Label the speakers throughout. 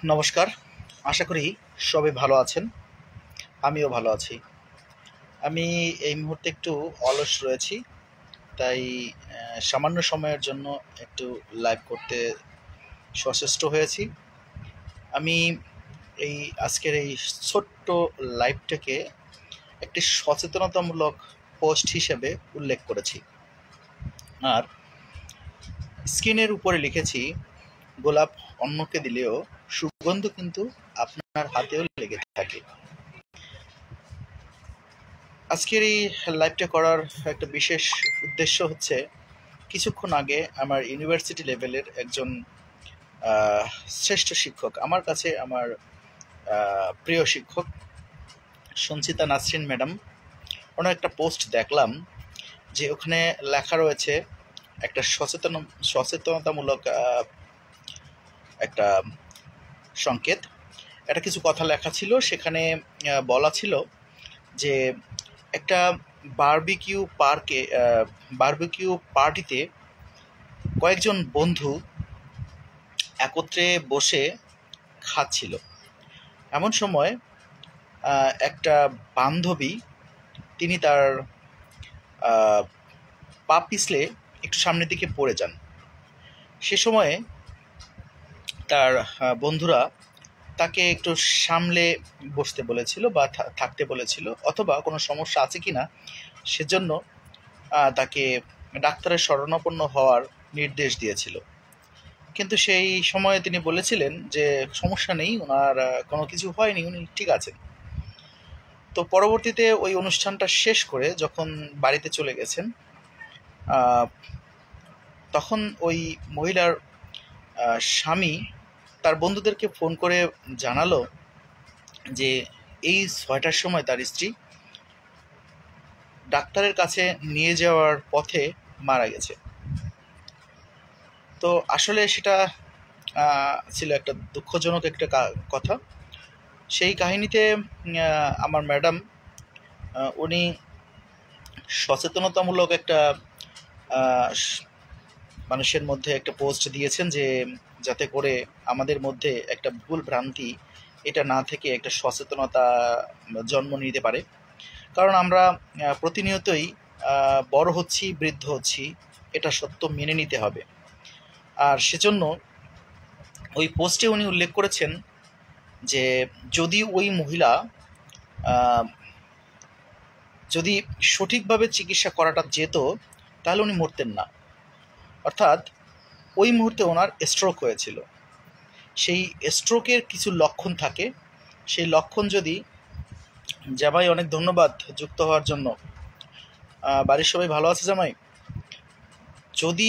Speaker 1: নমস্কার। আশা করি সবাই ভালো আছেন। আমিও ভালো আছি। আমি এই মুহূর্তে একটু অলস রয়েছি। তাই সামান্য সময়ের জন্য একটু লাইভ করতে সচেষ্ট হয়েছি। আমি এই আজকের এই ছোট্ট লাইভটাকে একটি সচেতনতামূলক পোস্ট হিসেবে উল্লেখ করেছি। আর স্ক্রিনের উপরে লিখেছি, গোলাপ অন্যকে দিলেও সুগন্ধ কিন্তু আপনার হাতেও লেগে থাকে। আজকের এই লাইভটা করার একটা বিশেষ উদ্দেশ্য হচ্ছে, কিছুক্ষণ আগে আমার ইউনিভার্সিটি লেভেলের একজন শ্রেষ্ঠ শিক্ষক, আমার কাছে আমার প্রিয় শিক্ষক সঞ্চিতা নাসরিন ম্যাডাম, ওনার একটা পোস্ট দেখলাম যে ওখানে লেখা রয়েছে একটা সচেতনতামূলক একটা সংকেত। একটা কিছু কথা লেখা ছিল, সেখানে বলা ছিল যে একটা বারবিকিউ পার্টিতে কয়েকজন বন্ধু একত্রে বসে খাচ্ছিল। এমন সময় একটা বান্ধবী, তিনি তার পা পিছলে একটু সামনের দিকে পড়ে যান। সে সময়ে তার বন্ধুরা তাকে একটু সামলে বসতে বলেছিল বা থাকতে বলেছিল, অথবা কোনো সমস্যা আছে কিনা সেজন্য তাকে ডাক্তারের শরণাপন্ন হওয়ার নির্দেশ দিয়েছিল। কিন্তু সেই সময়ে তিনি বলেছিলেন যে সমস্যা নেই, ওনার কোনো কিছু হয়নি, উনি ঠিক আছেন। তো পরবর্তীতে ওই অনুষ্ঠানটা শেষ করে যখন বাড়িতে চলে গেছেন, তখন ওই মহিলার স্বামী তার বন্ধুদেরকে ফোন করে জানালো যে এই 6টার সময় তার স্ত্রী ডাক্তারের কাছে নিয়ে যাওয়ার পথে মারা গেছে। তো আসলে সেটা ছিল একটা দুঃখজনক একটা কথা। সেই কাহিনীতে আমার ম্যাডাম উনি সচেতনতামূলক একটা মানুষের মধ্যে একটা পোস্ট দিয়েছেন, যে যাতে করে আমাদের মধ্যে একটা ভুল ভ্রান্তি এটা না থেকে একটা সচেতনতা জন্ম নিতে পারে। কারণ আমরা প্রতিনিয়তই বড় হচ্ছি, বৃদ্ধ হচ্ছি, এটা সত্য মেনে নিতে হবে। আর সেজন্য ওই পোস্টে উনি উল্লেখ করেছেন যে যদি ওই মহিলা যদি সঠিকভাবে চিকিৎসা করাটা যেত, তাহলে উনি মরতেন না। অর্থাৎ ওই মুহূর্তে ওনার স্ট্রোক হয়েছিল। সেই স্ট্রোকের কিছু লক্ষণ থাকে, সেই লক্ষণ যদি, জামাই অনেক ধন্যবাদ যুক্ত হওয়ার জন্য। বাড়ির সবাই ভালো আছে জামাই? যদি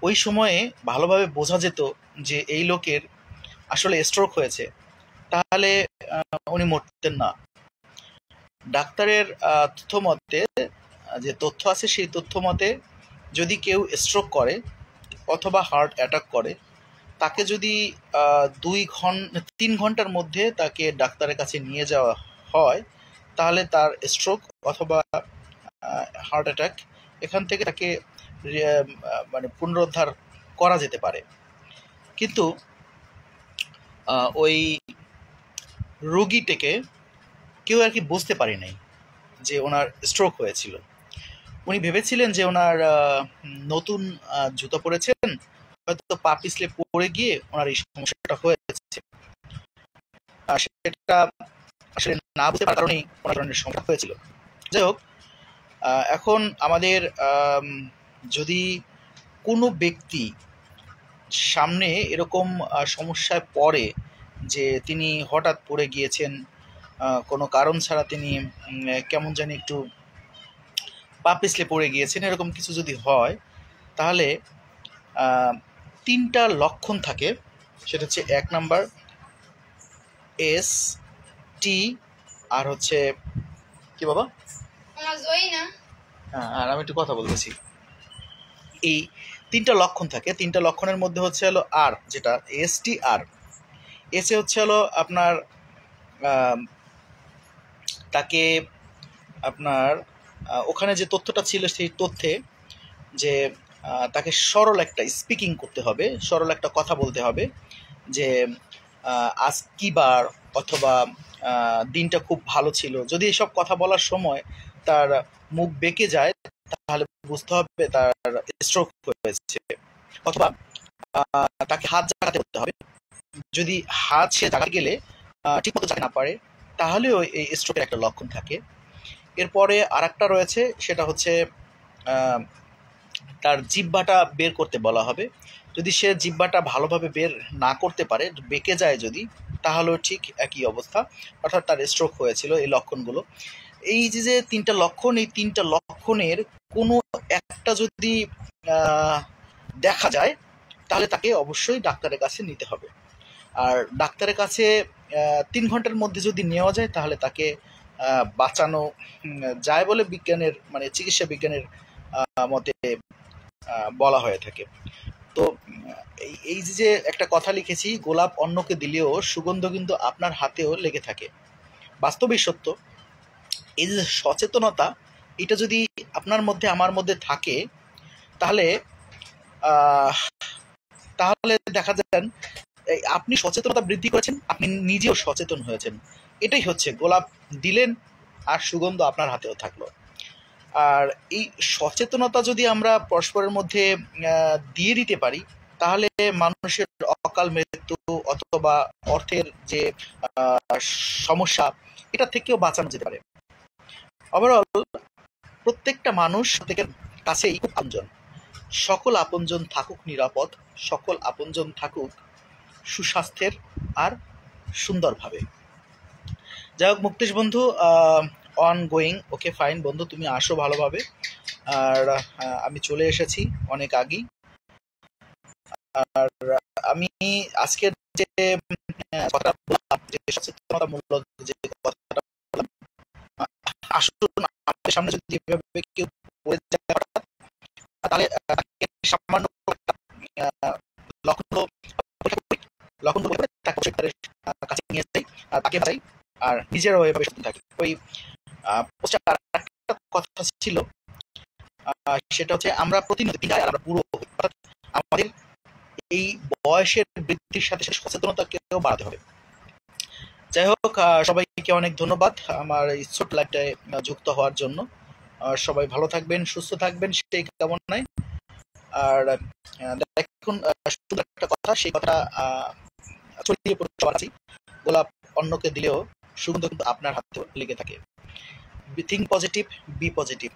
Speaker 1: ওই সময়ে ভালোভাবে বোঝা যেত যে এই লোকের আসলে স্ট্রোক হয়েছে, তাহলে উনি মরতেন না। ডাক্তারের তথ্য মতে, যে তথ্য আছে সেই তথ্য মতে, যদি কেউ স্ট্রোক করে অথবা হার্ট অ্যাটাক করে, তাকে যদি 3 ঘন্টার মধ্যে তাকে ডাক্তারের কাছে নিয়ে যাওয়া হয়, তাহলে তার স্ট্রোক অথবা হার্ট অ্যাটাক এখান থেকে তাকে মানে পুনরুদ্ধার করা যেতে পারে। কিন্তু ওই রোগীটাকে কেউ আর কি বুঝতে পারে নাই যে ওনার স্ট্রোক হয়েছিল। উনি ভেবেছিলেন যে ওনার নতুন জুতো পরেছেন, হয়তো পা পিছলে পড়ে গিয়ে ওনার এই সমস্যাটা হয়েছে। সেটা আসলে না বুঝতে পারার কারণেই ওনার ধরনের সমস্যা হয়েছিল। যাই হোক, এখন আমাদের যদি কোনো ব্যক্তি সামনে এরকম সমস্যায় পড়ে যে তিনি হঠাৎ পড়ে গিয়েছেন, কোনো কারণ ছাড়া তিনি কেমন জানি একটু পা পিছলে পড়ে গিয়েছেন, এরকম কিছু যদি হয়, তাহলে 3টা লক্ষণ থাকে। সেটা হচ্ছে 1 নাম্বার ST, আর হচ্ছে কি বাবা, হ্যাঁ, আর আমি একটু কথা বলতেছি। এই 3টা লক্ষণ থাকে। 3টা লক্ষণের মধ্যে হচ্ছে হলো আর, যেটা STR, এসে হচ্ছে হলো আপনার তাকে আপনার ওখানে যে তথ্যটা ছিল সেই তথ্যে যে তাকে সরল একটা স্পিকিং করতে হবে, সরল একটা কথা বলতে হবে যে আজ কি বার, অথবা দিনটা খুব ভালো ছিল। যদি এসব কথা বলার সময় তার মুখ বেঁকে যায়, তাহলে বুঝতে হবে তার স্ট্রোক হয়েছে। অথবা তাকে হাত জাগাতে করতে হবে। যদি হাত সে জাগাতে গেলে ঠিক মতো জাগাতে না পারে, তাহলেও এই স্ট্রোকের একটা লক্ষণ থাকে। এরপরে আর একটা রয়েছে, সেটা হচ্ছে তার জিহ্বাটা বের করতে বলা হবে। যদি সে জিহ্বাটা ভালোভাবে বের না করতে পারে, বেঁকে যায় যদি, তাহলেও ঠিক একই অবস্থা, অর্থাৎ তার স্ট্রোক হয়েছিল। এই লক্ষণগুলো, এই যে তিনটা লক্ষণ, এই তিনটা লক্ষণের কোনো একটা যদি দেখা যায়, তাহলে তাকে অবশ্যই ডাক্তারের কাছে নিতে হবে। আর ডাক্তারের কাছে 3 ঘন্টার মধ্যে যদি নেওয়া যায়, তাহলে তাকে বাঁচানো যায় বলে বিজ্ঞানের, মানে চিকিৎসা বিজ্ঞানের মতে বলা হয়ে থাকে। তো এই যে একটা কথা লিখেছি, গোলাপ অন্যকে দিলেও সুগন্ধ কিন্তু আপনার হাতেও লেগে থাকে। বাস্তবিক সত্য। এই যে সচেতনতা, এটা যদি আপনার মধ্যে আমার মধ্যে থাকে, তাহলে তাহলে দেখা যান আপনি সচেতনতা বৃদ্ধি করেছেন, আপনি নিজেও সচেতন হয়েছেন। এটাই হচ্ছে গোলাপ দিলেন আর সুগন্ধ আপনার হাতেও থাকলো। আর এই সচেতনতা যদি আমরা পরস্পরের মধ্যে দিয়ে দিতে পারি, তাহলে মানুষের অকাল মৃত্যু অথবা অর্থের যে সমস্যা, এটা থেকেও বাঁচানো যেতে পারে। ওভারঅল প্রত্যেকটা মানুষ প্রত্যেকের কাছেই খুব আপনজন। সকল আপনজন থাকুক নিরাপদ, সকল আপনজন থাকুক সুস্বাস্থ্যের আর সুন্দরভাবে। যাই হোক মুক্তিশ বন্ধু, অন গোয়িং, ওকে ফাইন বন্ধু, তুমি আসো ভালোভাবে। আর আমি চলে এসেছি অনেক আগেই। আর আমি আজকের যে কথাটা বললাম, যে সচেতনতামূলক যে কথাটা বললাম, আসুন আমাদের সামনে যদি এভাবে কেউ বলে যায়, তাহলে তাকে সামান্য লক্ষণ লক্ষণ তাকে ডাক্তারের কাছে নিয়ে যাই, তাকে বাঁচাই, আর নিজেরাও এভাবে সচেতন থাকি। ওই পোস্টার একটা কথা ছিল, সেটা হচ্ছে আমরা প্রতিনিয়ত আমরা পুরো, অর্থাৎ আমাদের এই বয়সের বৃদ্ধির সাথে সাথে সচেতনতাকেও বাড়াতে হবে। যাই হোক, সবাইকে অনেক ধন্যবাদ আমার এই ছোট্ট লাইভটায় যুক্ত হওয়ার জন্য। সবাই ভালো থাকবেন, সুস্থ থাকবেন সেই কামনায়। আর দেখুন, সুন্দর একটা কথা, সেই কথা ছড়িয়ে পড়ে সবার আছি, গোলাপ অন্যকে দিলেও সুগন্ধ কিন্তু আপনার হাতেও লেগে থাকে। Think positive, be positive.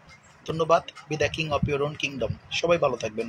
Speaker 1: ধন্যবাদ। Be the king of your own kingdom. সবাই ভালো থাকবেন।